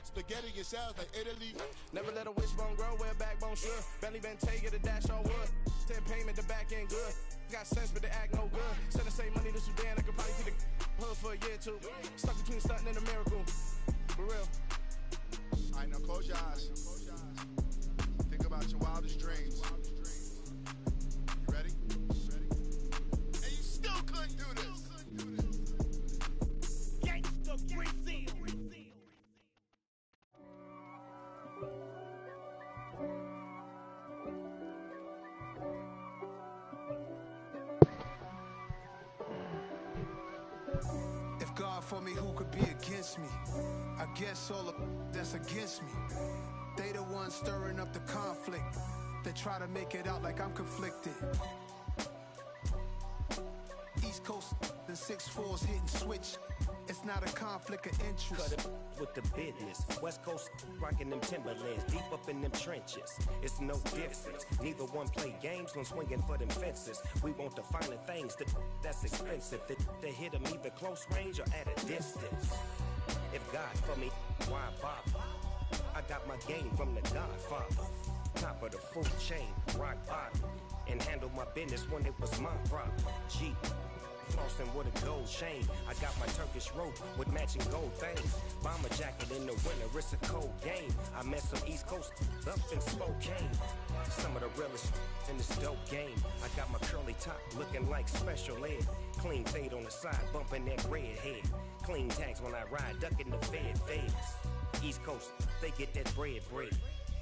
Spaghetti, it sounds like Italy. Never let a wishbone grow where a backbone should. Belly been take it, a dash on wood. 10 payment, the back end good. Got sense, but they act no good. Send the same money to Sudan, I could probably see the hood for a year or two. Stuck between stunting and a miracle. For real. All right, now close your eyes. Think about your wildest dreams. You ready? And you still couldn't do this. Gangsta Brazil. If God for me, who could be against me? I guess all of that's against me. They the ones stirring up the conflict. They try to make it out like I'm conflicted. East Coast and 6'4's hitting switch. It's not a conflict of interest. Cut it with the business. West Coast rocking them Timberlands, deep up in them trenches. It's no difference. Neither one play games when swinging for them fences. We want the finer things that's expensive. They hit them either close range or at a distance. If God for me, why bother? I got my game from the Godfather. Top of the food chain, rock bottom. And handle my business when it was my problem. Jeep. Flossing with a gold chain. I got my Turkish rope with matching gold things. Bomber jacket in the winter, it's a cold game. I met some East Coast up in Spokane. Some of the realest in this dope game. I got my curly top looking like special ed. Clean fade on the side, bumping that red head. Clean tags when I ride, ducking the feds. East Coast, they get that bread.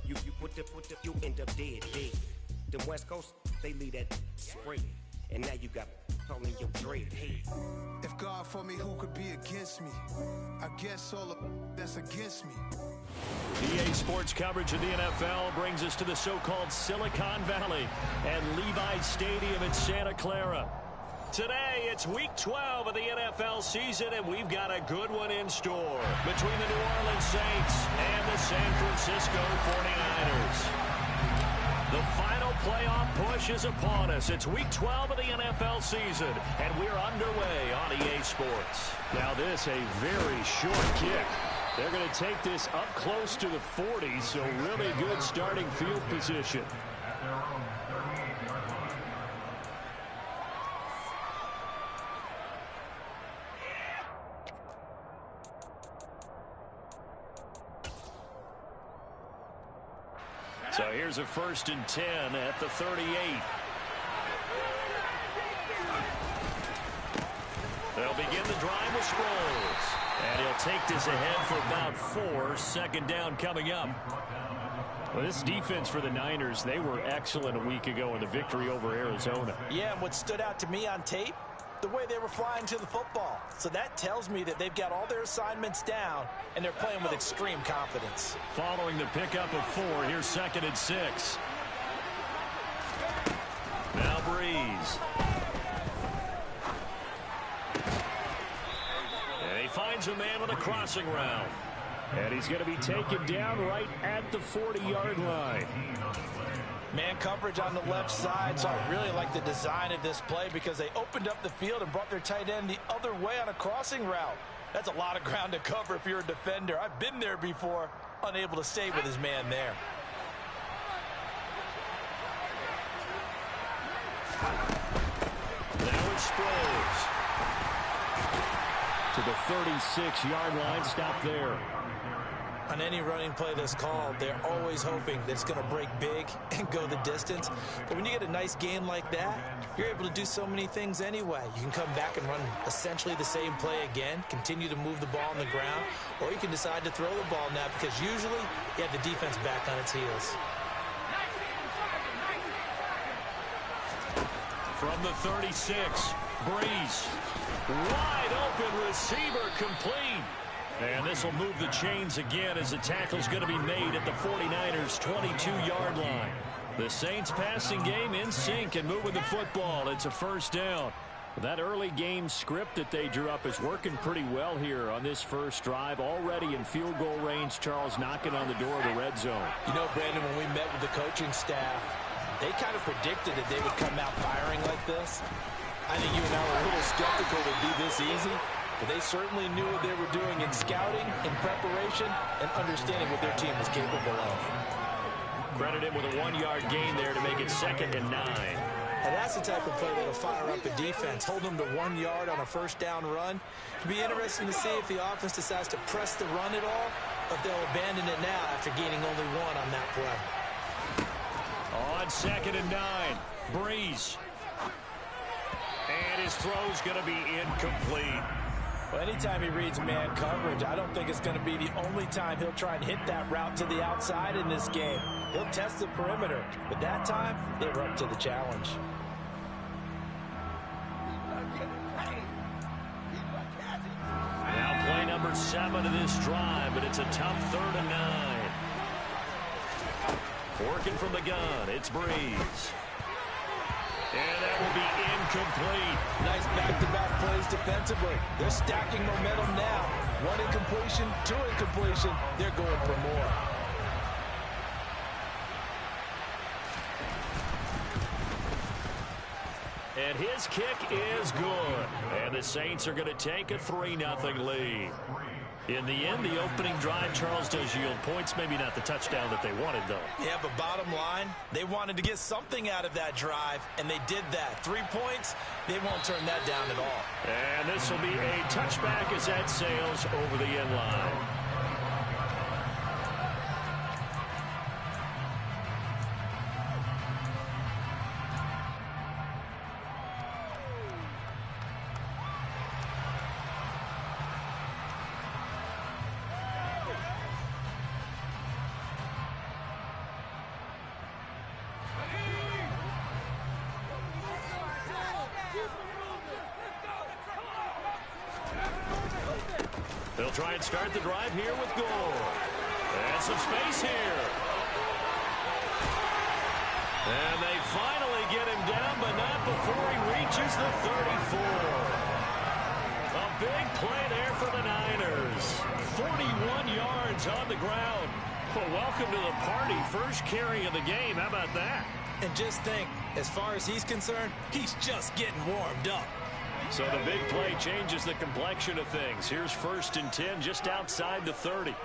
You put the, you end up dead. Them West Coast, they leave that spread. And now you got calling your dread head. If God for me, who could be against me? I guess all of that's against me. EA Sports coverage of the NFL brings us to the so-called Silicon Valley and Levi's Stadium in Santa Clara. Today, it's Week 12 of the NFL season, and we've got a good one in store between the New Orleans Saints and the San Francisco 49ers. The final playoff push is upon us. It's Week 12 of the NFL season, and we're underway on EA Sports. Now this, a very short kick. They're going to take this up close to the 40, so really good starting field position. So here's a 1st and 10 at the 38. They'll begin the drive with Sproles. And he'll take this ahead for about 4. Second down coming up. Well, this defense for the Niners, they were excellent a week ago in the victory over Arizona. Yeah, and what stood out to me on tape, the way they were flying to the football. So that tells me that they've got all their assignments down, and they're playing with extreme confidence. Following the pickup of 4, here's 2nd and 6. Now Breeze. And he finds a man with a crossing route. And he's going to be taken down right at the 40-yard line. Man coverage on the left side, so I really like the design of this play because they opened up the field and brought their tight end the other way on a crossing route. That's a lot of ground to cover if you're a defender. I've been there before, unable to stay with his man there. Now it's Sproles. To the 36-yard line, stop there. On any running play that's called, they're always hoping that it's going to break big and go the distance. But when you get a nice game like that, you're able to do so many things anyway. You can come back and run essentially the same play again, continue to move the ball on the ground, or you can decide to throw the ball now because usually you have the defense back on its heels. From the 36, Breeze. Wide open receiver complete. And this will move the chains again as the tackle's going to be made at the 49ers' 22-yard line. The Saints passing game in sync and moving the football. It's a 1st down. That early game script that they drew up is working pretty well here on this first drive. Already in field goal range, Charles knocking on the door of the red zone. You know, Brandon, when we met with the coaching staff, they kind of predicted that they would come out firing like this. I think you and I were a little skeptical it would be this easy. but they certainly knew what they were doing in scouting, in preparation, and understanding what their team was capable of. Credit him with a 1-yard gain there to make it 2nd and 9. And that's the type of play that'll fire up a defense. Hold them to 1 yard on a first down run. It'll be interesting to see if the offense decides to press the run at all, or if they'll abandon it now after gaining only 1 on that play. On 2nd and 9, Breeze. And his throw's going to be incomplete. Well, anytime he reads man coverage, I don't think it's going to be the only time he'll try and hit that route to the outside in this game. He'll test the perimeter, but that time, they were up to the challenge. Now play number 7 of this drive, but it's a tough 3rd and 9. Working from the gun, it's Breeze. And that will be incomplete. Nice back-to-back plays defensively. They're stacking momentum now. 1 incompletion, 2 incompletion. They're going for more. And his kick is good. And the Saints are going to take a 3-0 lead. In the end, the opening drive, Charles, does yield points. Maybe not the touchdown that they wanted, though. Yeah, but bottom line, they wanted to get something out of that drive, and they did that. 3 points, they won't turn that down at all. And this will be a touchback as that sails over the end line. They'll try and start the drive here with Gore. And some space here. And they finally get him down, but not before he reaches the 34. A big play there for the Niners. 41 yards on the ground. Well, welcome to the party. First carry of the game. How about that? And just think, as far as he's concerned, he's just getting warmed up. So the big play changes the complexion of things. Here's 1st and 10 just outside the 30.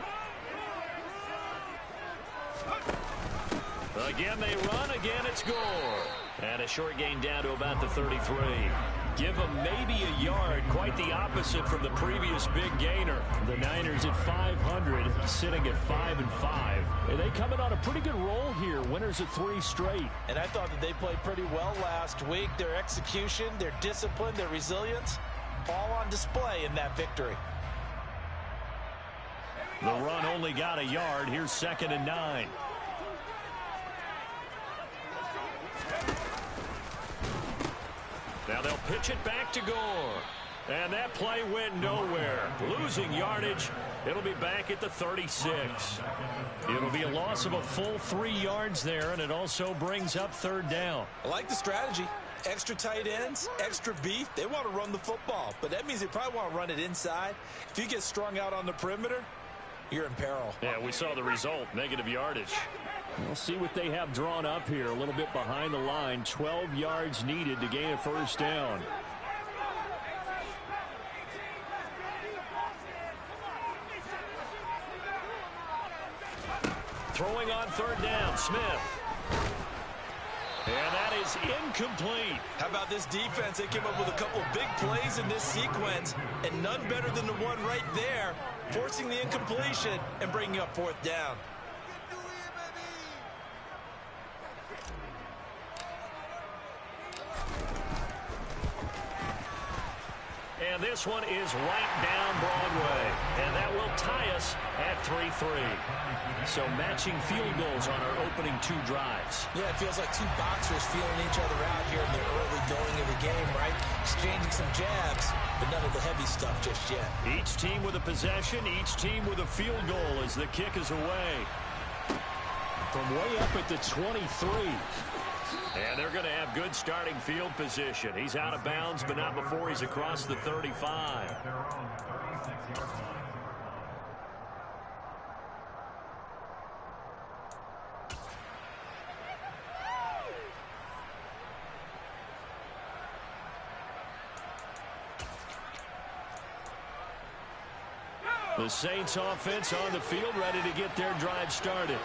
Again they run, again it's Gore. And a short gain down to about the 33. Give them maybe a yard, quite the opposite from the previous big gainer. The Niners at 500, sitting at 5-5. And they coming on a pretty good roll here, winners of 3 straight. And I thought that they played pretty well last week. Their execution, their discipline, their resilience, all on display in that victory. The run only got a yard. Here's 2nd and 9. Now they'll pitch it back to Gore. And that play went nowhere. Losing yardage. It'll be back at the 36. It'll be a loss of a full 3 yards there, and it also brings up 3rd down. I like the strategy. Extra tight ends, extra beef. They want to run the football, but that means they probably want to run it inside. If you get strung out on the perimeter, you're in peril. Yeah, we saw the result, negative yardage. We'll see what they have drawn up here. A little bit behind the line. 12 yards needed to gain a 1st down. Throwing on 3rd down, Smith. And that is incomplete. How about this defense? They came up with a couple of big plays in this sequence, and none better than the one right there, forcing the incompletion and bringing up 4th down. And this one is right down Broadway. And that will tie us at 3-3. So matching field goals on our opening 2 drives. Yeah, it feels like 2 boxers feeling each other out here in the early going of the game, right? Exchanging some jabs, but none of the heavy stuff just yet. Each team with a possession, each team with a field goal as the kick is away. From way up at the 23. And they're going to have good starting field position. He's out of bounds, but not before he's across the 35. The Saints offense on the field, ready to get their drive started.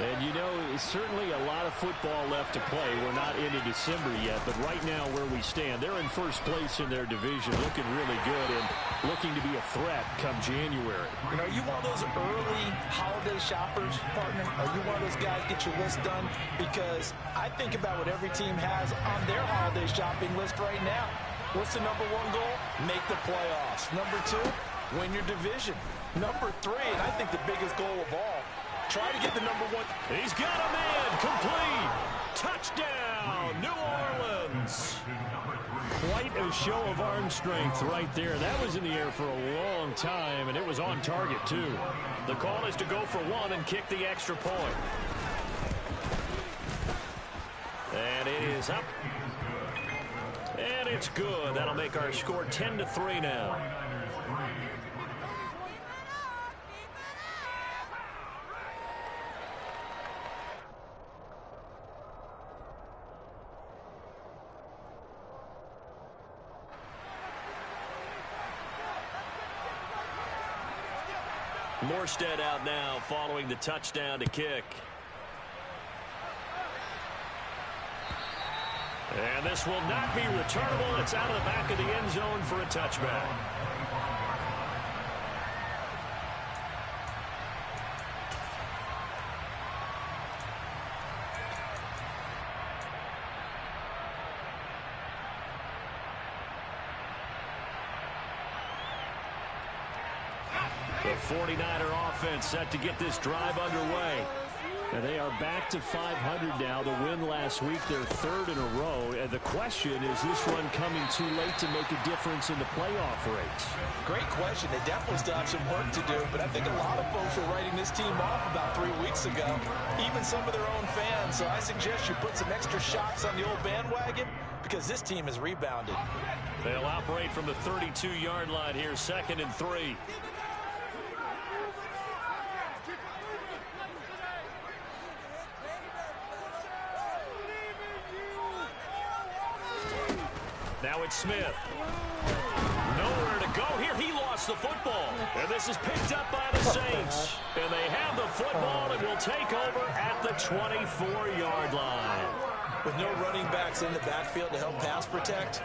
And, you know, it's certainly a lot of football left to play. We're not into December yet, but right now where we stand, they're in first place in their division, looking really good and looking to be a threat come January. You know, are you one of those early holiday shoppers, partner? Are you one of those guys get your list done? Because I think about what every team has on their holiday shopping list right now. What's the number one goal? Make the playoffs. Number two, win your division. Number three, and I think the biggest goal of all, try to get the number one. He's got a man. Complete. Touchdown, New Orleans. Quite a show of arm strength right there. That was in the air for a long time, and it was on target, too. The call is to go for one and kick the extra point. And it is up. And it's good. That'll make our score 10-3 now. Morstead out now following the touchdown to kick. And this will not be returnable. It's out of the back of the end zone for a touchback. The 49er offense set to get this drive underway. And they are back to 500 now. The win last week, their third in a row. And the question, is this run coming too late to make a difference in the playoff race? Great question. They definitely still have some work to do, but I think a lot of folks were writing this team off about 3 weeks ago, even some of their own fans. So I suggest you put some extra shots on the old bandwagon because this team has rebounded. They'll operate from the 32-yard line here, 2nd and 3. Now it's Smith. Nowhere to go here. He lost the football. And this is picked up by the Saints. And they have the football and will take over at the 24-yard line. With no running backs in the backfield to help pass protect,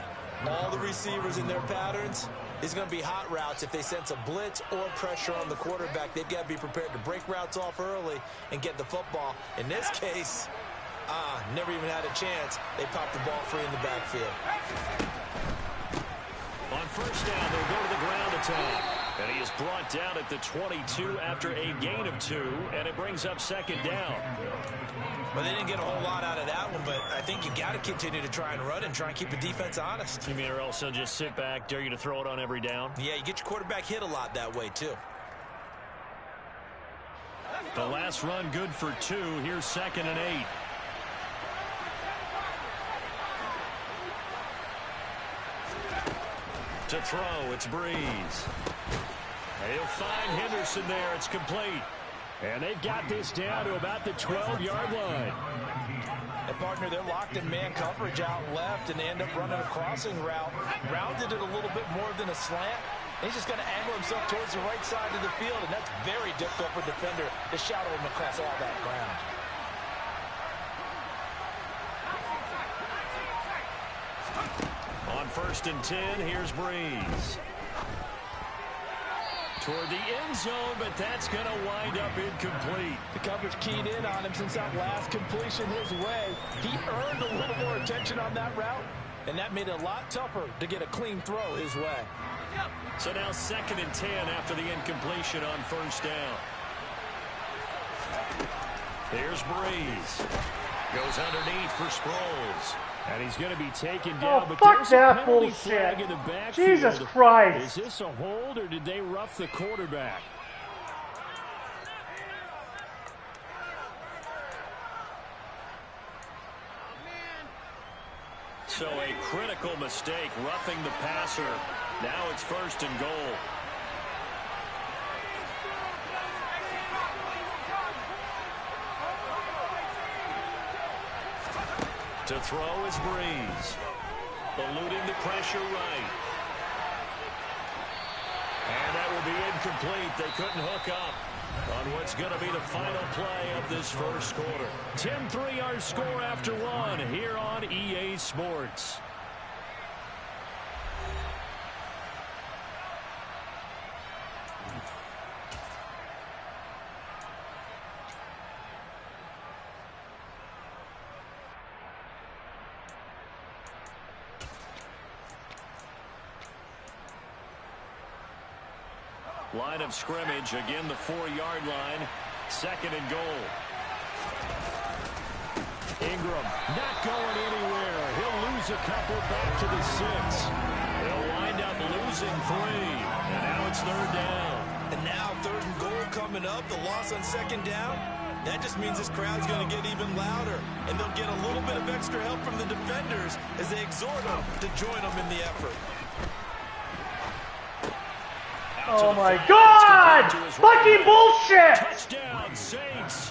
all the receivers in their patterns, it's going to be hot routes. If they sense a blitz or pressure on the quarterback, they've got to be prepared to break routes off early and get the football. In this case, never even had a chance. They popped the ball free in the backfield. On first down, they'll go to the ground attack. And he is brought down at the 22 after a gain of 2, and it brings up 2nd down. Well, they didn't get a whole lot out of that one, but I think you got to continue to try and run and try and keep the defense honest. You mean or else they'll just sit back, dare you to throw it on every down? Yeah, you get your quarterback hit a lot that way, too. The last run good for 2. Here's 2nd and 8. To throw, it's Breeze. He'll find Henderson there. It's complete. And they've got this down to about the 12-yard line. And, partner, they're locked in man coverage out left, and they end up running a crossing route. Rounded it a little bit more than a slant. He's just going to angle himself towards the right side of the field, and that's very difficult for a defender to shadow him across all that ground. On 1st and 10, here's Breeze. Toward the end zone, but that's going to wind up incomplete. The coverage keyed in on him since that last completion his way. He earned a little more attention on that route, and that made it a lot tougher to get a clean throw his way. So now 2nd and 10 after the incompletion on first down. Here's Breeze. Goes underneath for Sproles. And he's going to be taken down. But fuck there's that a penalty bullshit. flag in the backfield. Jesus Christ. Is this a hold or did they rough the quarterback? So a critical mistake, roughing the passer. Now it's 1st and goal. To throw is Breeze. Eluding the pressure right. And that will be incomplete. They couldn't hook up on what's going to be the final play of this first quarter. 10-3 our score after one here on EA Sports. Line of scrimmage, again the 4-yard line, 2nd and goal. Ingram not going anywhere. He'll lose a couple back to the 6. They'll wind up losing 3. And now it's 3rd down. And now 3rd and goal coming up. The loss on 2nd down. That just means this crowd's going to get even louder. And they'll get a little bit of extra help from the defenders as they exhort them to join them in the effort. Oh my God! Fucking bullshit! Touchdown, Saints.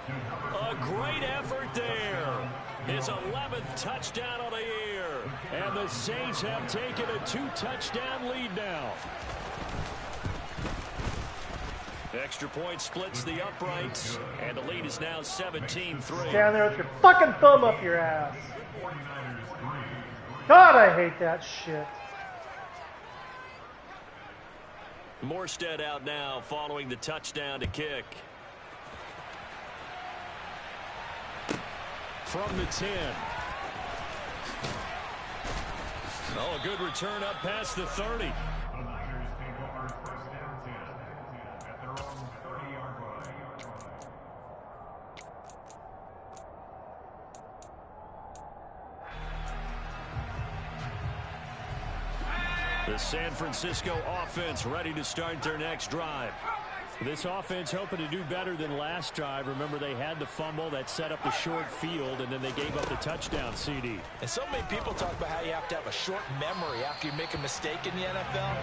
A great effort there. His 11th touchdown of the year. And the Saints have taken a 2-touchdown lead now. Extra point splits the uprights. And the lead is now 17-3. Stand there with your fucking thumb up your ass. God, I hate that shit. Morstead out now following the touchdown to kick. From the 10. Oh, a good return up past the 30. The San Francisco offense ready to start their next drive. This offense hoping to do better than last drive. Remember, they had the fumble that set up the short field, and then they gave up the touchdown CD. And so many people talk about how you have to have a short memory after you make a mistake in the NFL.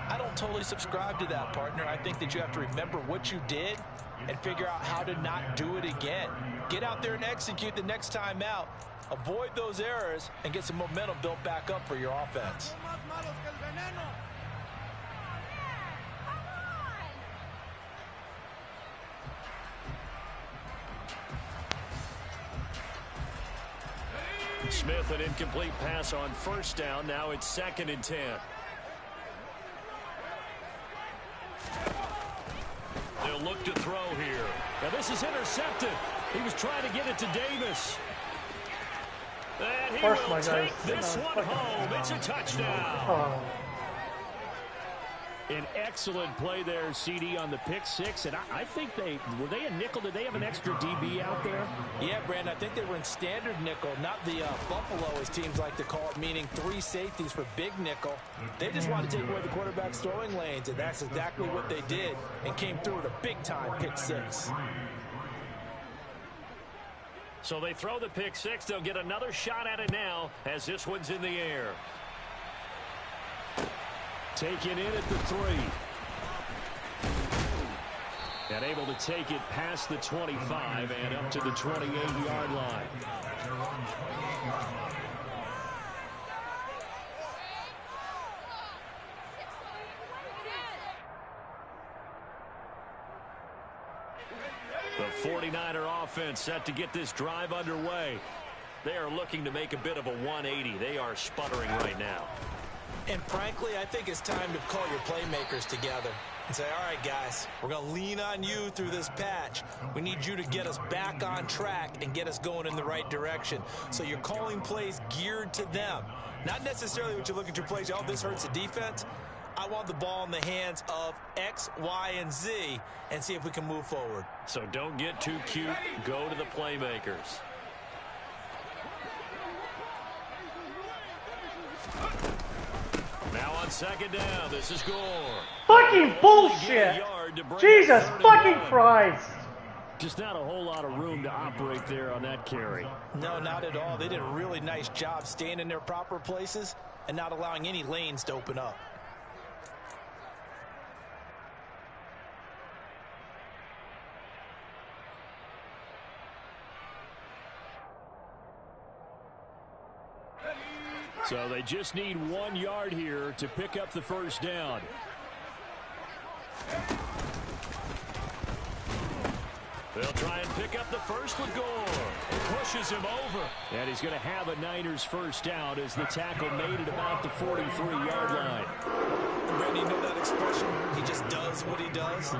I don't totally subscribe to that, partner. I think that you have to remember what you did and figure out how to not do it again. Get out there and execute the next time out. Avoid those errors and get some momentum built back up for your offense. Smith, an incomplete pass on 1st down. Now it's 2nd and 10. They'll look to throw here. Now this is intercepted. He was trying to get it to Davis. And he will take this one home. It's a touchdown. Oh. An excellent play there, CD, on the pick 6. And I think were they a nickel? Did they have an extra DB out there? Yeah, Brandon, I think they were in standard nickel, not the Buffalo, as teams like to call it, meaning 3 safeties for big nickel. They just wanted to take away the quarterback's throwing lanes, and that's exactly what they did and came through with a big-time pick 6. So they throw the pick 6. They'll get another shot at it now as this one's in the air. Taken in at the 3. And able to take it past the 25 and up to the 28-yard line. The 49er offense set to get this drive underway. They are looking to make a bit of a 180. They are sputtering right now. And frankly, I think it's time to call your playmakers together and say, all right, guys, we're going to lean on you through this patch. We need you to get us back on track and get us going in the right direction. So you're calling plays geared to them. Not necessarily what you look at your plays, oh, this hurts the defense. I want the ball in the hands of X, Y, and Z and see if we can move forward. So don't get too cute. Go to the playmakers. Now on 2nd down, this is Gore. Fucking bullshit! Jesus fucking Christ! Just not a whole lot of room to operate there on that carry. No, not at all. They did a really nice job staying in their proper places and not allowing any lanes to open up. So they just need 1 yard here to pick up the 1st down. They'll try and pick up the first with Gore. Pushes him over. And he's going to have a Niners first down as the tackle made it about the 43-yard line. Randy, you know that expression? He just does what he does.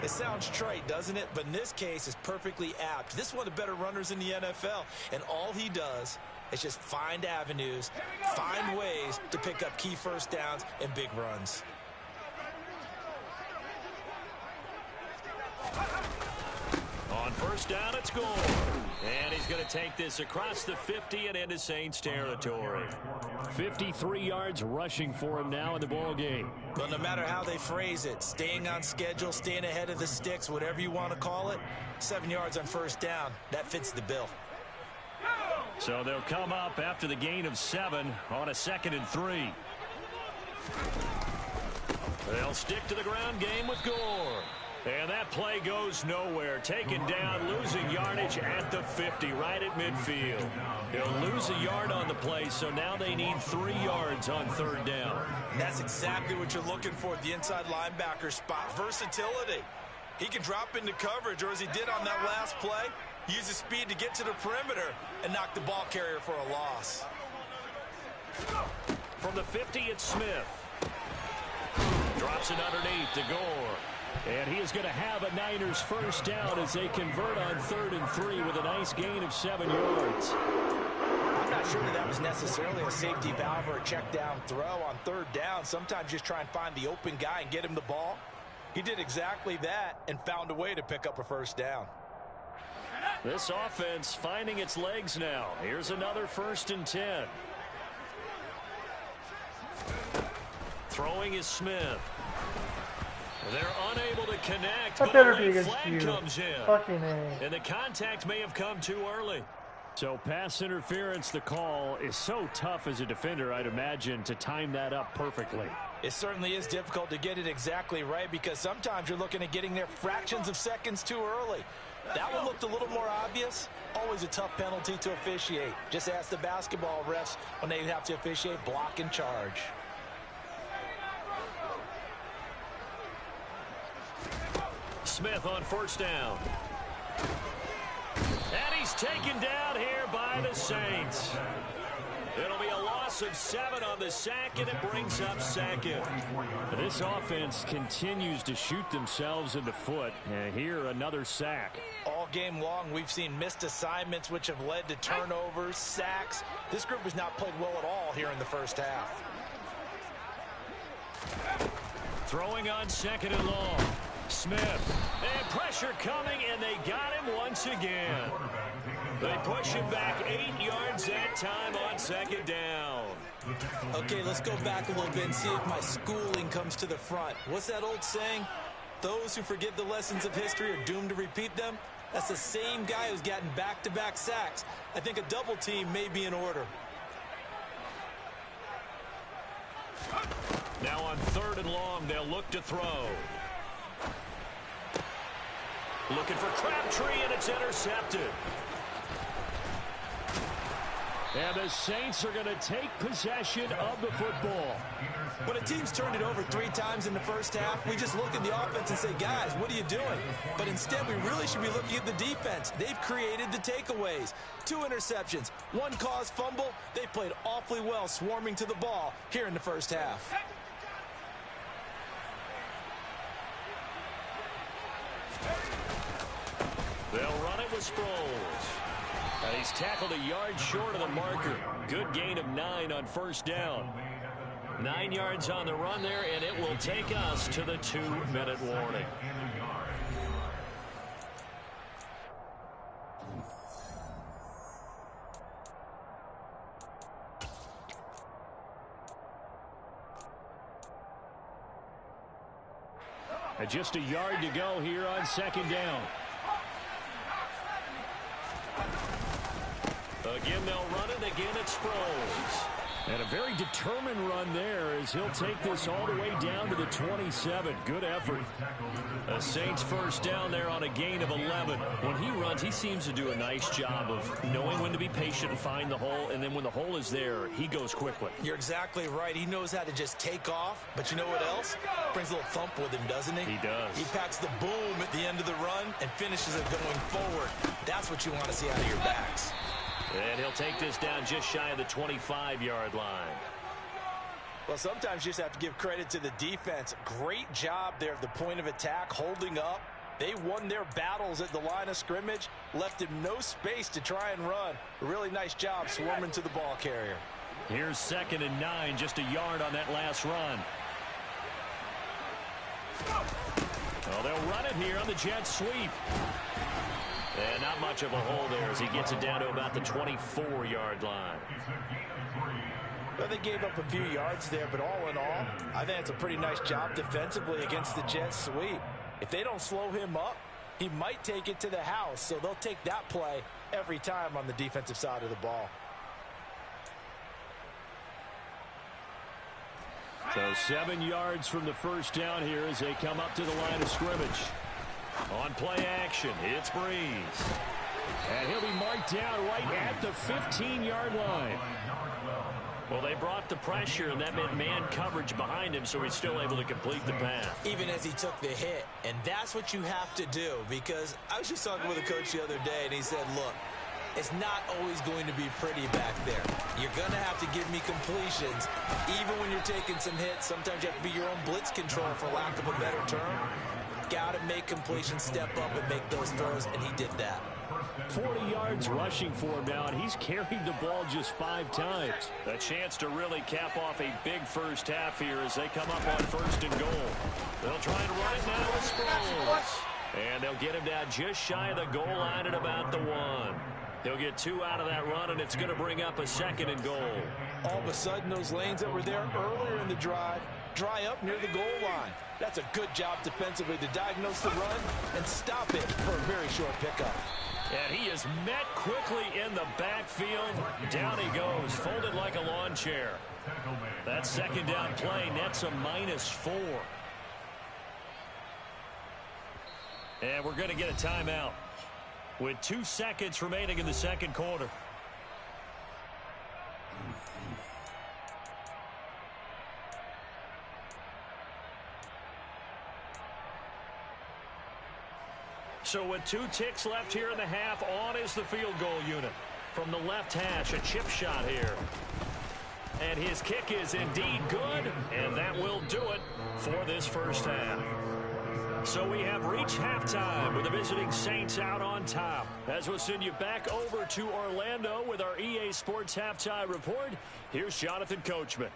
It sounds trite, doesn't it? But in this case, it's perfectly apt. This is one of the better runners in the NFL. And all he does is just find avenues, find ways to pick up key first downs and big runs. On first down, it's Gore. And he's going to take this across the 50 and into Saints territory. 53 yards rushing for him now in the ball game. Well, no matter how they phrase it, staying on schedule, staying ahead of the sticks, whatever you want to call it, 7 yards on first down, that fits the bill. So they'll come up after the gain of 7 on a 2nd and 3. They'll stick to the ground game with Gore. And that play goes nowhere. Taken down, losing yardage at the 50, right at midfield. He'll lose a yard on the play, so now they need 3 yards on third down. And that's exactly what you're looking for at the inside linebacker spot. Versatility. He can drop into coverage, or as he did on that last play, use his speed to get to the perimeter and knock the ball carrier for a loss. From the 50, it's Smith. Drops it underneath to Gore. And he is going to have a Niners first down as they convert on 3rd and 3 with a nice gain of 7 yards. I'm not sure that was necessarily a safety valve or a check down throw on 3rd down. Sometimes just try and find the open guy and get him the ball. He did exactly that and found a way to pick up a first down. This offense finding its legs now. Here's another 1st and 10. Throwing is Smith. They're unable to connect, That but better a be late against flag you. comes in. Fucking A. And the contact may have come too early. So pass interference, the call is so tough as a defender, I'd imagine, to time that up perfectly. It certainly is difficult to get it exactly right because sometimes you're looking at getting there fractions of seconds too early. That one looked a little more obvious. Always a tough penalty to officiate. Just ask the basketball refs when they have to officiate block and charge. Smith on first down. And he's taken down here by the Saints. It'll be a loss of 7 on the sack, and it brings up 2nd. This offense continues to shoot themselves in the foot. And here, another sack. All game long, we've seen missed assignments, which have led to turnovers, sacks. This group has not played well at all here in the first half. Throwing on 2nd and long. Smith. And pressure coming, and they got him once again. They push him back 8 yards that time on 2nd down. Okay, let's go back a little bit and see if my schooling comes to the front. What's that old saying? Those who forget the lessons of history are doomed to repeat them. That's the same guy who's gotten back-to-back sacks. I think a double team may be in order. Now on 3rd and long, they'll look to throw. Looking for Crabtree, and it's intercepted. And the Saints are going to take possession of the football. When a team's turned it over 3 times in the first half, we just look at the offense and say, guys, what are you doing? But instead, we really should be looking at the defense. They've created the takeaways. 2 interceptions, 1 caused fumble. They played awfully well swarming to the ball here in the first half. They'll run it with Sproles. And he's tackled a yard short of the marker. Good gain of 9 on first down. 9 yards on the run there, and it will take us to the 2-minute warning. And just a yard to go here on 2nd down. Again, they'll run it. Again, it's Sproles. And a very determined run there as he'll take this all the way down to the 27. Good effort. A Saints first down there on a gain of 11. When he runs, he seems to do a nice job of knowing when to be patient and find the hole, and then when the hole is there, he goes quickly. You're exactly right. He knows how to just take off, but you know what else? Brings a little thump with him, doesn't he? He does. He packs the boom at the end of the run and finishes it going forward. That's what you want to see out of your backs. And he'll take this down just shy of the 25-yard line. Well, sometimes you just have to give credit to the defense. Great job there at the point of attack, holding up. They won their battles at the line of scrimmage, left him no space to try and run. A really nice job swarming to the ball carrier. Here's 2nd and 9, just a yard on that last run. Well, they'll run it here on the jet sweep. And not much of a hole there as he gets it down to about the 24-yard line. Well, they gave up a few yards there, but all in all, I think it's a pretty nice job defensively against the jet sweep. If they don't slow him up, he might take it to the house, so they'll take that play every time on the defensive side of the ball. So 7 yards from the first down here as they come up to the line of scrimmage. On play action, it's Breeze. And he'll be marked down right at the 15-yard line. Well, they brought the pressure, and that meant man coverage behind him, so he's still able to complete the pass. Even as he took the hit, and that's what you have to do, because I was just talking with a coach the other day, and he said, look, it's not always going to be pretty back there. You're going to have to give me completions. Even when you're taking some hits, sometimes you have to be your own blitz control, for lack of a better term. Got to make completions, step up and make those throws, and he did that. 40 yards rushing for him now, and he's carried the ball just 5 times. A chance to really cap off a big first half here as they come up on 1st and goal. They'll try and run it now with Sproles. And they'll get him down just shy of the goal line at about the 1. He'll get 2 out of that run, and it's going to bring up a 2nd and goal. All of a sudden, those lanes that were there earlier in the drive dry up near the goal line. That's a good job defensively to diagnose the run and stop it for a very short pickup. And he is met quickly in the backfield. Down he goes, folded like a lawn chair. That 2nd down play nets a -4. And we're going to get a timeout with 2 seconds remaining in the 2nd quarter. So with 2 ticks left here in the half, on is the field goal unit. From the left hash, a chip shot here. And his kick is indeed good, and that will do it for this first half. So we have reached halftime with the visiting Saints out on top. As we'll send you back over to Orlando with our EA Sports Halftime Report, here's Jonathan Coachman.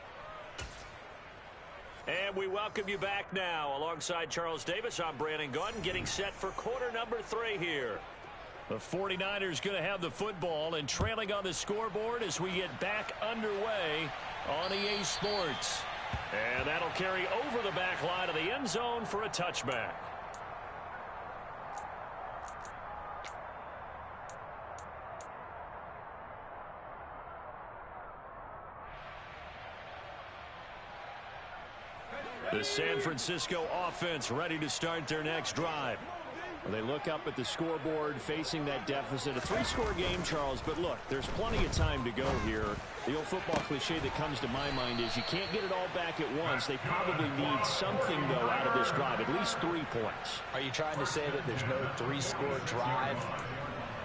And we welcome you back now. Alongside Charles Davis, I'm Brandon Gunn, getting set for quarter number 3 here. The 49ers going to have the football and trailing on the scoreboard as we get back underway on EA Sports. And that'll carry over the back line of the end zone for a touchback. The San Francisco offense ready to start their next drive. Well, they look up at the scoreboard facing that deficit. A 3-score game, Charles, but look, there's plenty of time to go here. The old football cliche that comes to my mind is you can't get it all back at once. They probably need something, though, out of this drive, at least 3 points. Are you trying to say that there's no 3-score drive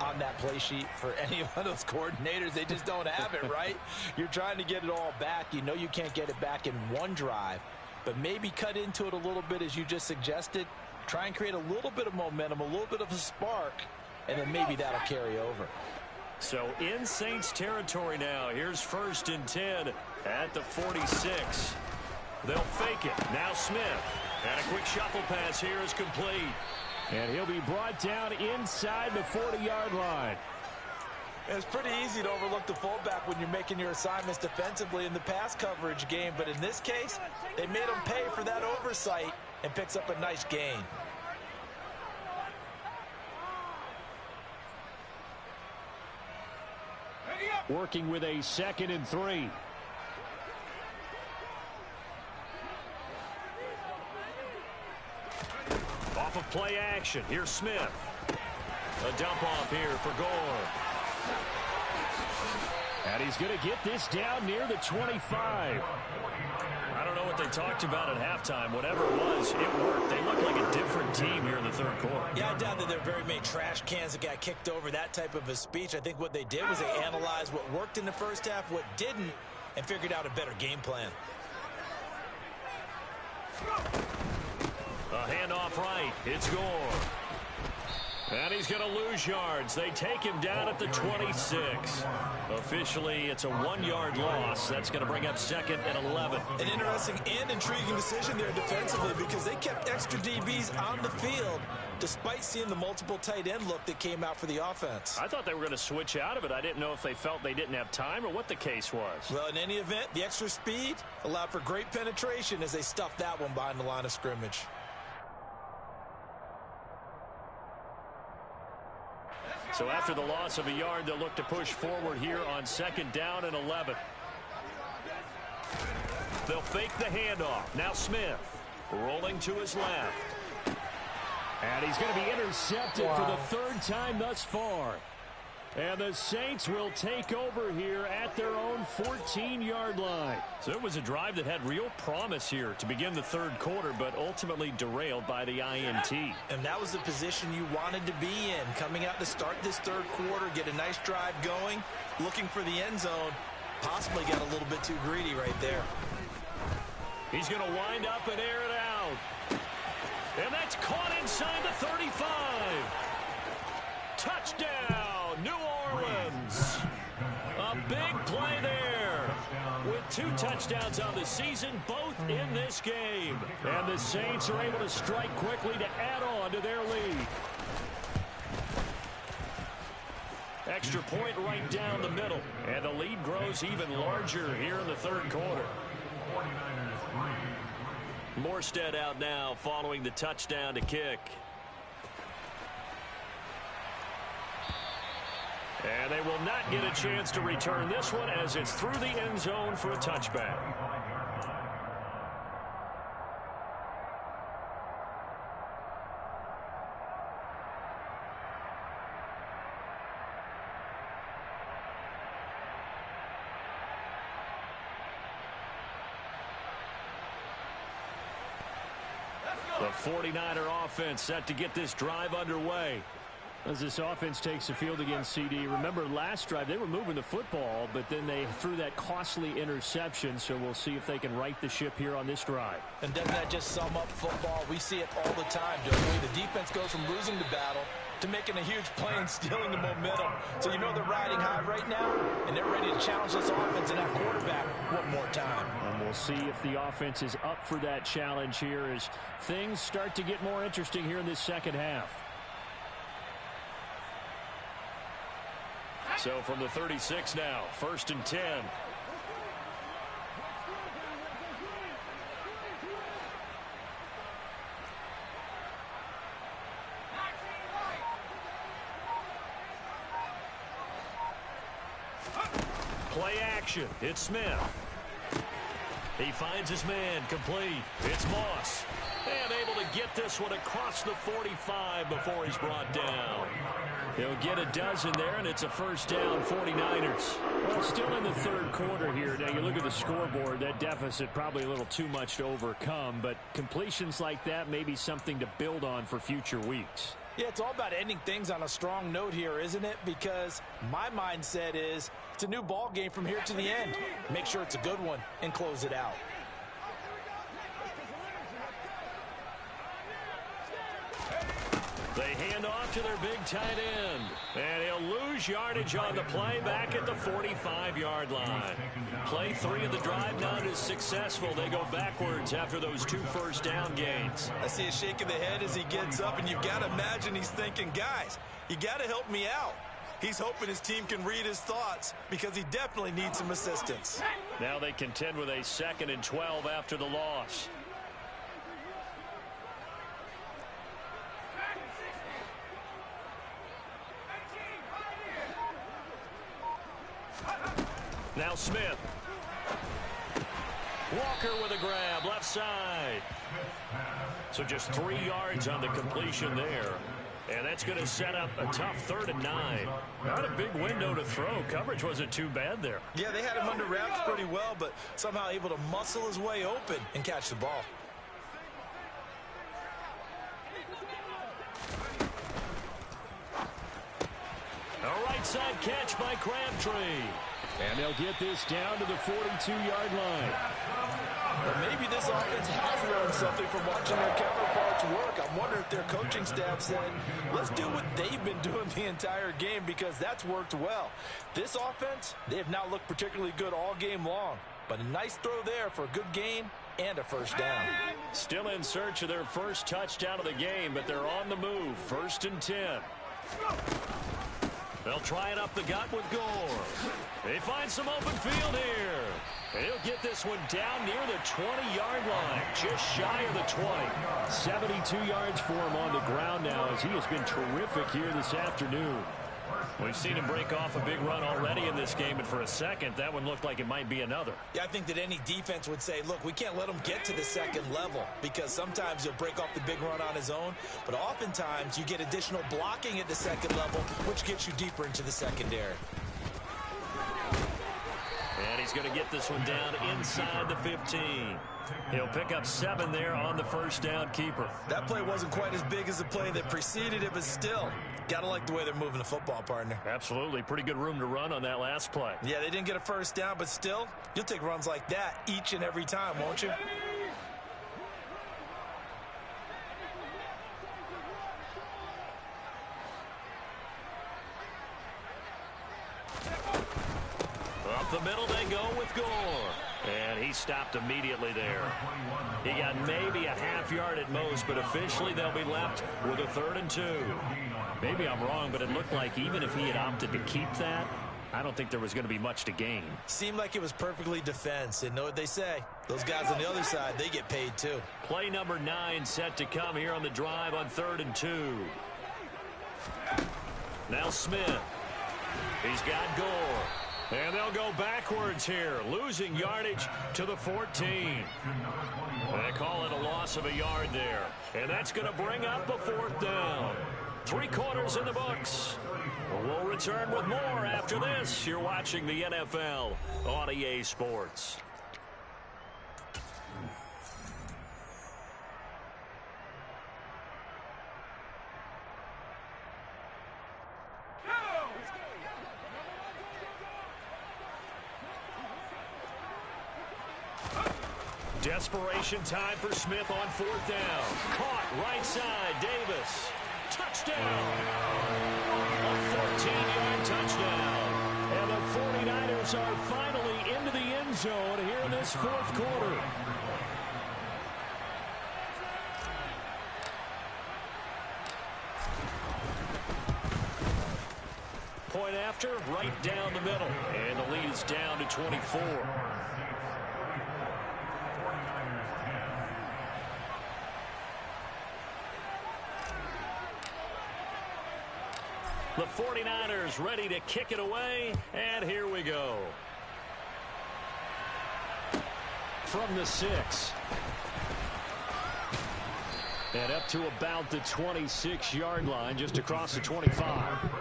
on that play sheet for any of those coordinators? They just don't have it, right? You're trying to get it all back. You know you can't get it back in one drive, but maybe cut into it a little bit as you just suggested. Try and create a little bit of momentum, a little bit of a spark, and then maybe that'll carry over. So in Saints territory now. Here's 1st and 10 at the 46. They'll fake it. Now Smith. And a quick shuffle pass here is complete. And he'll be brought down inside the 40-yard line. It's pretty easy to overlook the fullback when you're making your assignments defensively in the pass coverage game. But in this case, they made him pay for that oversight and picks up a nice gain. Working with a 2nd and 3. Play action. Here's Smith. A dump off here for Gore. And he's going to get this down near the 25. I don't know what they talked about at halftime. Whatever it was, it worked. They look like a different team here in the third quarter. Yeah, I doubt that there are very many trash cans that got kicked over, that type of a speech. I think what they did was they analyzed what worked in the first half, what didn't, and figured out a better game plan. A handoff right. It's Gore. And he's going to lose yards. They take him down at the 26. Officially, it's a 1-yard loss. That's going to bring up 2nd and 11. An interesting and intriguing decision there defensively because they kept extra DBs on the field despite seeing the multiple tight end look that came out for the offense. I thought they were going to switch out of it. I didn't know if they felt they didn't have time or what the case was. Well, in any event, the extra speed allowed for great penetration as they stuffed that one behind the line of scrimmage. So after the loss of a yard, they'll look to push forward here on 2nd down and 11. They'll fake the handoff. Now Smith rolling to his left. And he's going to be intercepted for the 3rd time thus far. And the Saints will take over here at their own 14-yard line. So it was a drive that had real promise here to begin the 3rd quarter, but ultimately derailed by the INT. And that was the position you wanted to be in. Coming out to start this 3rd quarter, get a nice drive going, looking for the end zone. Possibly got a little bit too greedy right there. He's going to wind up and air it out. And that's caught inside the 35. Touchdown, New Orleans. A big play there. With 2 touchdowns on the season, both in this game. And the Saints are able to strike quickly to add on to their lead. Extra point right down the middle. And the lead grows even larger here in the 3rd quarter. Morstead out now following the touchdown to kick. And they will not get a chance to return this one as it's through the end zone for a touchback. The 49er offense set to get this drive underway. As this offense takes the field against CD, remember last drive they were moving the football, but then they threw that costly interception, so we'll see if they can right the ship here on this drive. And doesn't that just sum up football? We see it all the time, don't we? The defense goes from losing the battle to making a huge play and stealing the momentum. So you know they're riding high right now, and they're ready to challenge this offense and that quarterback one more time. And we'll see if the offense is up for that challenge here as things start to get more interesting here in this 2nd half. So from the 36 now, 1st and 10. Play action. It's Smith. He finds his man complete. It's Moss. And able to get this one across the 45 before he's brought down. He'll get a dozen there, and it's a 1st down, 49ers. Well, still in the 3rd quarter here. Now, you look at the scoreboard, that deficit probably a little too much to overcome, but completions like that may be something to build on for future weeks. Yeah, it's all about ending things on a strong note here, isn't it? Because my mindset is it's a new ball game from here to the end. Make sure it's a good one and close it out. They hand off to their big tight end. And he'll lose yardage on the play back at the 45-yard line. Play 3 of the drive not as successful. They go backwards after those 2 first down gains. I see a shake of the head as he gets up, and you've got to imagine he's thinking, guys, you got to help me out. He's hoping his team can read his thoughts because he definitely needs some assistance. Now they contend with a 2nd and 12 after the loss. Now Smith. Walker with a grab, left side. So just 3 yards on the completion there. And that's going to set up a tough 3rd and 9. Not a big window to throw. Coverage wasn't too bad there. Yeah, they had him under wraps pretty well, but somehow able to muscle his way open and catch the ball. A right side catch by Crabtree. And they'll get this down to the 42-yard line. Well, maybe this offense has learned something from watching their counterparts work. I wonder if their coaching staff said, let's do what they've been doing the entire game, because that's worked well. This offense, they have not looked particularly good all game long. But a nice throw there for a good gain and a first down. Still in search of their first touchdown of the game, but they're on the move. 1st and 10. They'll try it up the gut with Gore. They find some open field here. He'll get this one down near the 20-yard line, just shy of the 20. 72 yards for him on the ground now, as he has been terrific here this afternoon. We've seen him break off a big run already in this game, and for a second, that one looked like it might be another. Yeah, I think that any defense would say, look, we can't let him get to the second level, because sometimes he'll break off the big run on his own, but oftentimes you get additional blocking at the second level, which gets you deeper into the secondary. And he's going to get this one down inside the 15. He'll pick up 7 there on the first down keeper. That play wasn't quite as big as the play that preceded it, but still, got to like the way they're moving the football, partner. Absolutely. Pretty good room to run on that last play. Yeah, they didn't get a first down, but still, you'll take runs like that each and every time, won't you? Up the middle they go with Gore. And he stopped immediately there. He got maybe a half yard at most, but officially they'll be left with a 3rd and 2. Maybe I'm wrong, but it looked like even if he had opted to keep that, I don't think there was going to be much to gain. Seemed like it was perfectly defense. And know what they say? Those guys on the other side, they get paid too. Play number 9 set to come here on the drive on 3rd and 2. Now Smith. He's got Gore. And they'll go backwards here, losing yardage to the 14. They call it a loss of a yard there. And that's going to bring up a 4th down. 3 quarters in the books. We'll return with more after this. You're watching the NFL on EA Sports. Desperation time for Smith on 4th down. Caught right side, Davis. Touchdown! A 14-yard touchdown. And the 49ers are finally into the end zone here in this 4th quarter. Point after, right down the middle. And the lead is down to 24. The 49ers ready to kick it away, and here we go. From the 6. And up to about the 26-yard line, just across the 25.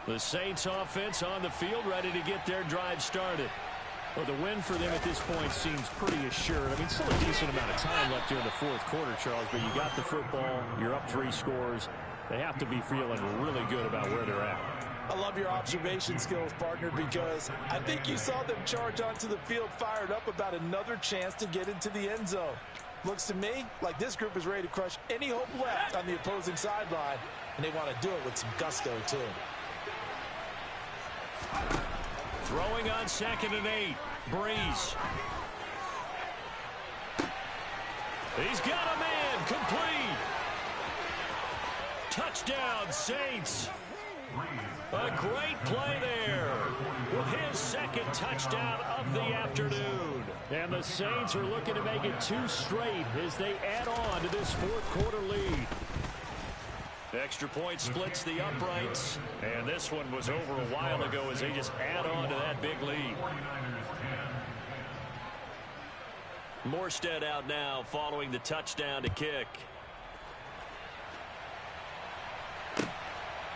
The Saints offense on the field, ready to get their drive started. Well, the win for them at this point seems pretty assured. I mean, still a decent amount of time left here in the 4th quarter, Charles, but you got the football, you're up 3 scores. They have to be feeling really good about where they're at. I love your observation skills, partner, because I think you saw them charge onto the field fired up about another chance to get into the end zone. Looks to me like this group is ready to crush any hope left on the opposing sideline, and they want to do it with some gusto, too. Throwing on 2nd and 8. Breeze. He's got a man. Complete. Touchdown, Saints. A great play there with his 2nd touchdown of the afternoon. And the Saints are looking to make it 2 straight as they add on to this 4th quarter lead. extra point splits the uprights. And this one was over a while ago as they just add on to that big lead. Morstead out now following the touchdown to kick.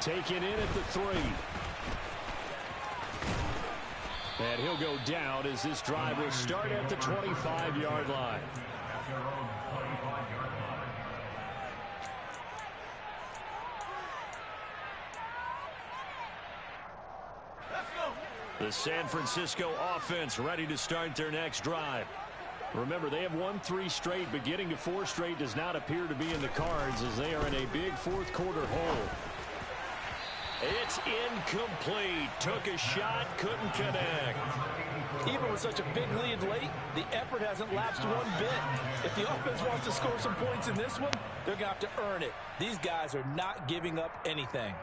Taken in at the 3. And he'll go down as this drive will start at the 25-yard line. The San Francisco offense ready to start their next drive. Remember, they have won 3 straight, but getting to 4 straight does not appear to be in the cards as they are in a big fourth-quarter hole. It's incomplete. Took a shot, couldn't connect. Even with such a big lead late, the effort hasn't lapsed one bit. If the offense wants to score some points in this one, they're going to have to earn it. These guys are not giving up anything.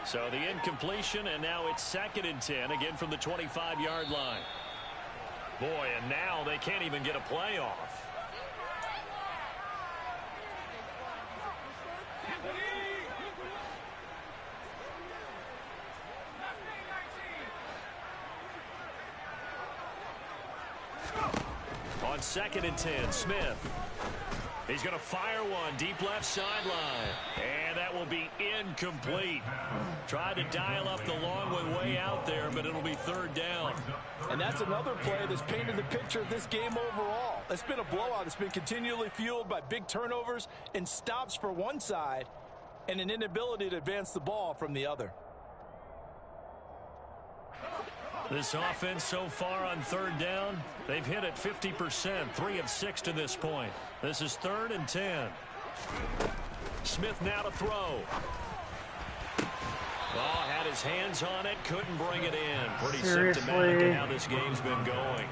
So the incompletion, and now it's 2nd and 10, again from the 25-yard line. Boy, and now they can't even get a play off. On 2nd and 10, Smith. He's going to fire one deep left sideline. And that will be incomplete. Tried to dial up the long one way out there, but it'll be 3rd down. And that's another play that's painted the picture of this game overall. It's been a blowout. It's been continually fueled by big turnovers and stops for one side and an inability to advance the ball from the other. This offense so far on 3rd down, they've hit it 50%, 3 of 6 to this point. This is 3rd and 10. Smith now to throw. Oh, had his hands on it, couldn't bring it in. Pretty symptomatic of how this game's been going.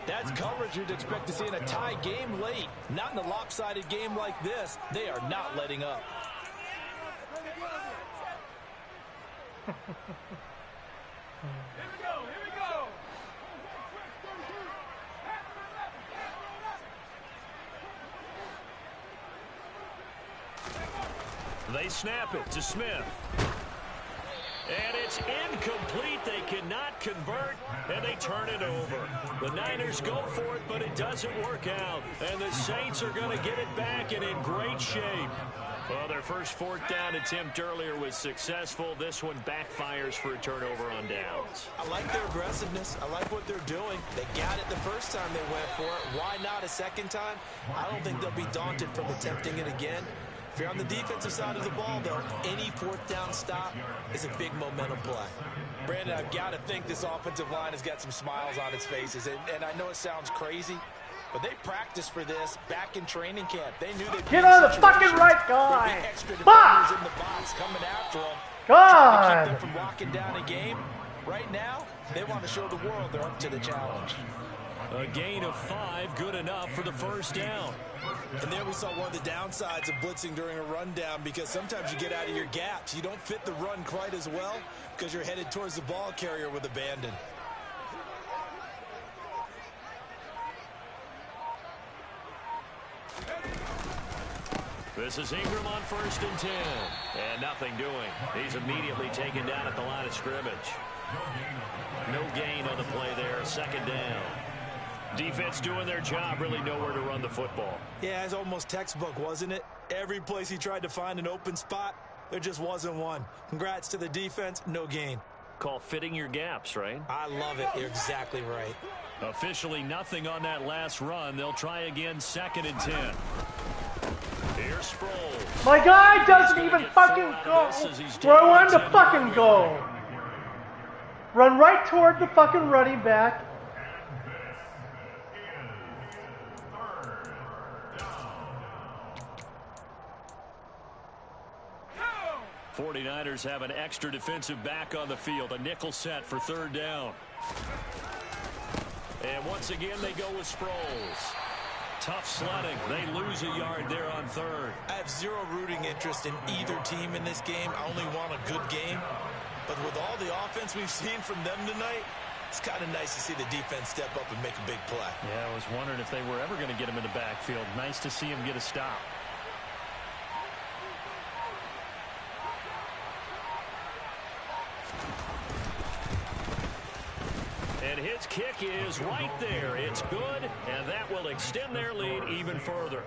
That's coverage you'd expect to see in a tie game late. Not in a lopsided game like this. They are not letting up. They snap it to Smith. And it's incomplete. They cannot convert, and they turn it over. The Niners go for it, but it doesn't work out. And the Saints are going to get it back and in great shape. Well, their first 4th down attempt earlier was successful. This one backfires for a turnover on downs. I like their aggressiveness. I like what they're doing. They got it the first time they went for it. Why not a second time? I don't think they'll be daunted from attempting it again. If you're on the defensive side of the ball, though, any 4th down stop is a big momentum play. Brandon, I've got to think this offensive line has got some smiles on its faces. And I know it sounds crazy, but they practiced for this back in training camp. They knew they'd get on the fucking right guy. Extra defenders in the box coming after them. God. To keep them from locking down a game. Right now, they want to show the world they're up to the challenge. A gain of 5, good enough for the 1st down. And there we saw one of the downsides of blitzing during a rundown, because sometimes you get out of your gaps. You don't fit the run quite as well because you're headed towards the ball carrier with abandon. This is Ingram on 1st and 10. And nothing doing. He's immediately taken down at the line of scrimmage. No gain on the play there. 2nd down. Defense doing their job, really nowhere to run the football. Yeah, it's almost textbook, wasn't it? Every place he tried to find an open spot, there just wasn't one. Congrats to the defense, no gain. Call fitting your gaps, right? I love it. You're exactly right. Officially nothing on that last run. They'll try again, 2nd and 10. Here's Sproles. My guy doesn't even fucking go where I want him to fucking go. Run right toward the fucking running back. 49ers have an extra defensive back on the field. A nickel set for 3rd down. And once again, they go with Sproles. Tough sledding. They lose a yard there on third. I have zero rooting interest in either team in this game. I only want a good game. But with all the offense we've seen from them tonight, it's kind of nice to see the defense step up and make a big play. Yeah, I was wondering if they were ever going to get him in the backfield. Nice to see him get a stop. And his kick is right there. It's good, and that will extend their lead even further.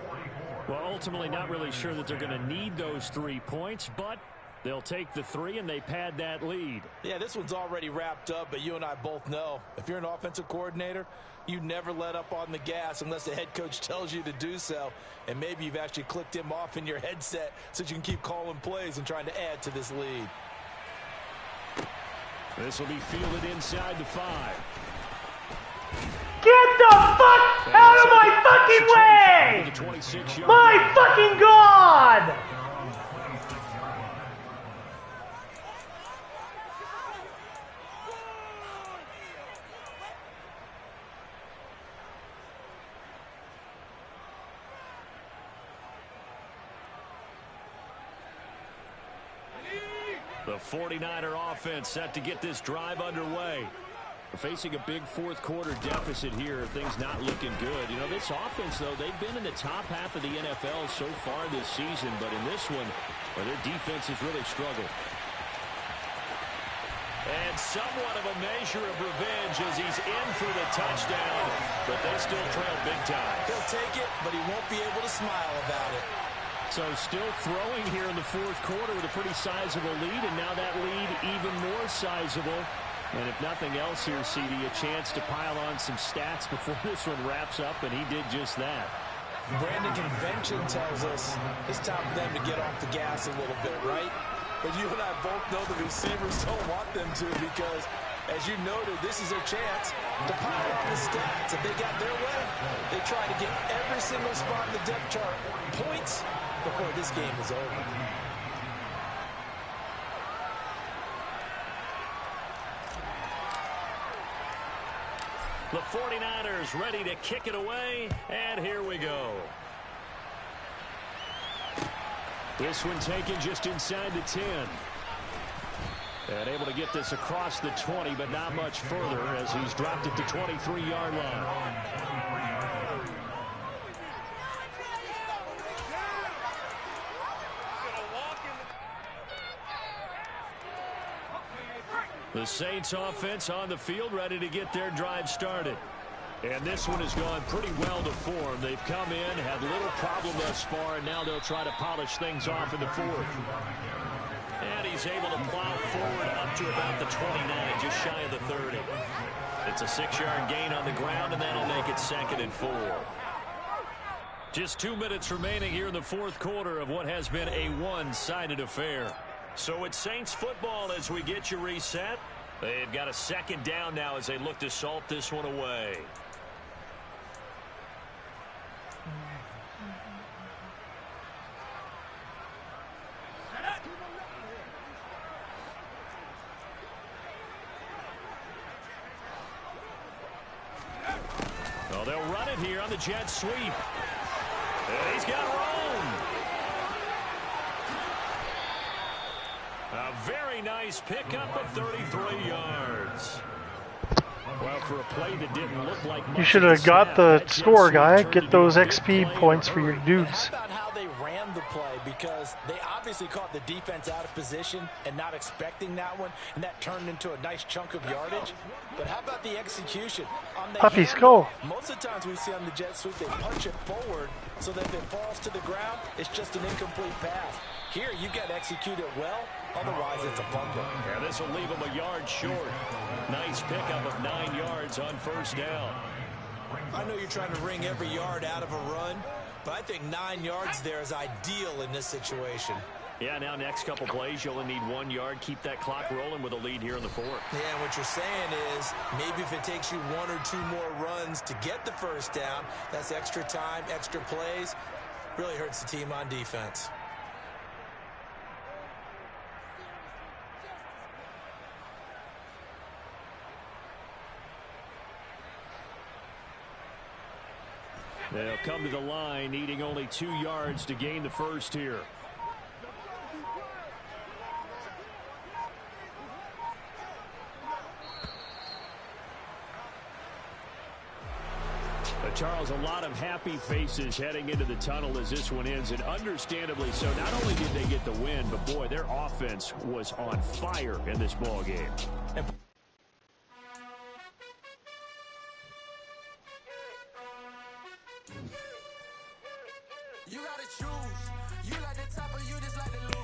Well, ultimately not really sure that they're going to need those 3 points, but they'll take the 3 and they pad that lead. Yeah, this one's already wrapped up, but you and I both know if you're an offensive coordinator, you never let up on the gas unless the head coach tells you to do so. And maybe you've actually clicked him off in your headset so you can keep calling plays and trying to add to this lead. This will be fielded inside the 5. Get the fuck out of my fucking way! My fucking God! The 49er offense set to get this drive underway. We're facing a big fourth quarter deficit here. Things not looking good. You know, this offense, though, they've been in the top half of the NFL so far this season, but in this one, well, their defense has really struggled. And somewhat of a measure of revenge as he's in for the touchdown, but they still trail big time. He'll take it, but he won't be able to smile about it. So still throwing here in the fourth quarter with a pretty sizable lead, and now that lead even more sizable. And if nothing else here, CD, a chance to pile on some stats before this one wraps up, and he did just that. Brandon, convention tells us it's time for them to get off the gas a little bit, right? But you and I both know the receivers don't want them to because, as you noted, this is their chance to pile on the stats. If they got their way, they try to get every single spot in the depth chart points before this game is over. The 49ers ready to kick it away, and here we go. This one taken just inside the 10. And able to get this across the 20, but not much further as he's dropped it to 23-yard line. The Saints offense on the field ready to get their drive started. And this one has gone pretty well to form. They've come in, had little problem thus far, and now they'll try to polish things off in the fourth. And he's able to plow forward up to about the 29, just shy of the 30. It's a 6-yard gain on the ground, and that'll make it 2nd and 4. Just 2 minutes remaining here in the fourth quarter of what has been a one-sided affair. So it's Saints football as we get you reset. They've got a 2nd down now as they look to salt this one away. Well, they'll run it here on the jet sweep. And he's got room. A very nice pickup of 33 yards. Well, for a play that didn't look like much. You should have got the score, guy. Get those XP points for your dudes. How about how they ran the play? Because they obviously caught the defense out of position and not expecting that one, and that turned into a nice chunk of yardage. But how about the execution? On the Puppy skull. Most of the times we see on the jet sweep, they punch it forward so that if it falls to the ground, it's just an incomplete pass. Here, you got to execute it well. Otherwise, it's a fumble. Yeah, this will leave him a yard short. Nice pickup of 9 yards on first down. I know you're trying to wring every yard out of a run, but I think 9 yards there is ideal in this situation. Yeah, now next couple plays, you only need 1 yard. Keep that clock rolling with a lead here in the fourth. Yeah, and what you're saying is maybe if it takes you 1 or 2 more runs to get the first down, that's extra time, extra plays. Really hurts the team on defense. They'll come to the line, needing only 2 yards to gain the first here. Charles, a lot of happy faces heading into the tunnel as this one ends, and understandably so. Not only did they get the win, but boy, their offense was on fire in this ball game. You gotta choose. You like the top or you just like the